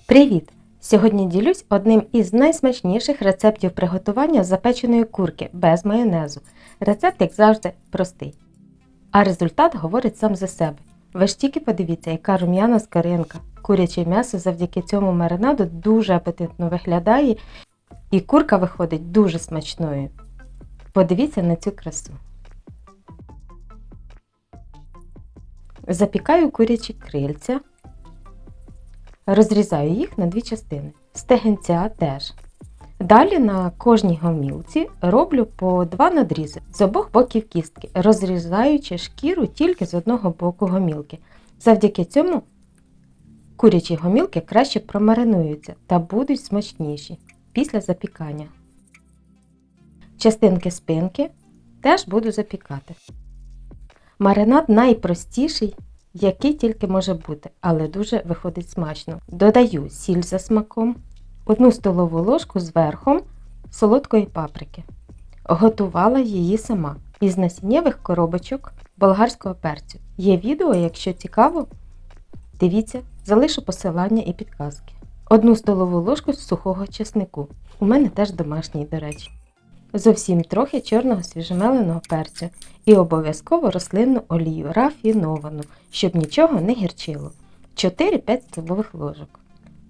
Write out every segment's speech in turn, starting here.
Привіт! Сьогодні ділюсь одним із найсмачніших рецептів приготування запеченої курки без майонезу. Рецепт, як завжди, простий. А результат говорить сам за себе. Ви ж тільки подивіться, яка рум'яна скоринка. Куряче м'ясо завдяки цьому маринаду дуже апетитно виглядає і курка виходить дуже смачною. Подивіться на цю красу. Запікаю курячі крильця. Розрізаю їх на дві частини. Стегенця теж. Далі на кожній гомілці роблю по 2 надрізи з обох боків кістки, розрізаючи шкіру тільки з одного боку гомілки. Завдяки цьому курячі гомілки краще промаринуються та будуть смачніші після запікання. Частинки спинки теж буду запікати. Маринад найпростіший, який тільки може бути, але дуже виходить смачно. Додаю сіль за смаком, 1 столову ложку з верхом солодкої паприки. Готувала її сама із насіннєвих коробочок болгарського перцю. Є відео, якщо цікаво, дивіться, залишу посилання і підказки. 1 столову ложку сухого чеснику. У мене теж домашній, до речі. Зовсім трохи чорного свіжомеленого перцю і обов'язково рослинну олію рафіновану, щоб нічого не гірчило. 4-5 столових ложок.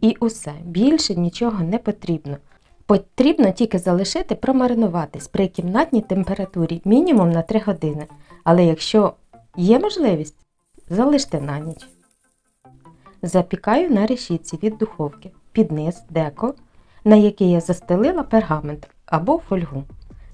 І усе, більше нічого не потрібно. Потрібно тільки залишити промаринуватись при кімнатній температурі мінімум на 3 години. Але якщо є можливість, залиште на ніч. Запікаю на решітці від духовки під низ деко, на який я застелила пергамент або фольгу.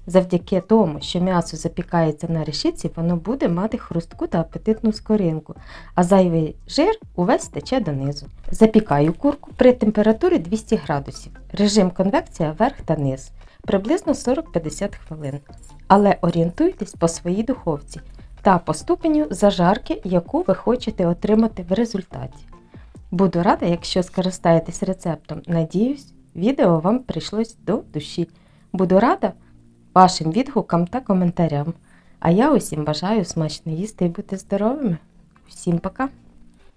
Завдяки тому, що м'ясо запікається на решітці, воно буде мати хрустку та апетитну скоринку, а зайвий жир увесь стече донизу. Запікаю курку при температурі 200 градусів. Режим конвекція верх та низ. Приблизно 40-50 хвилин. Але орієнтуйтесь по своїй духовці та по ступеню зажарки, яку ви хочете отримати в результаті. Буду рада, якщо скористаєтесь рецептом. Надіюсь, відео вам прийшлось до душі. Буду рада вашим відгукам та коментарям. А я усім бажаю смачно їсти і бути здоровими. Всім пока!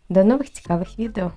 До нових цікавих відео!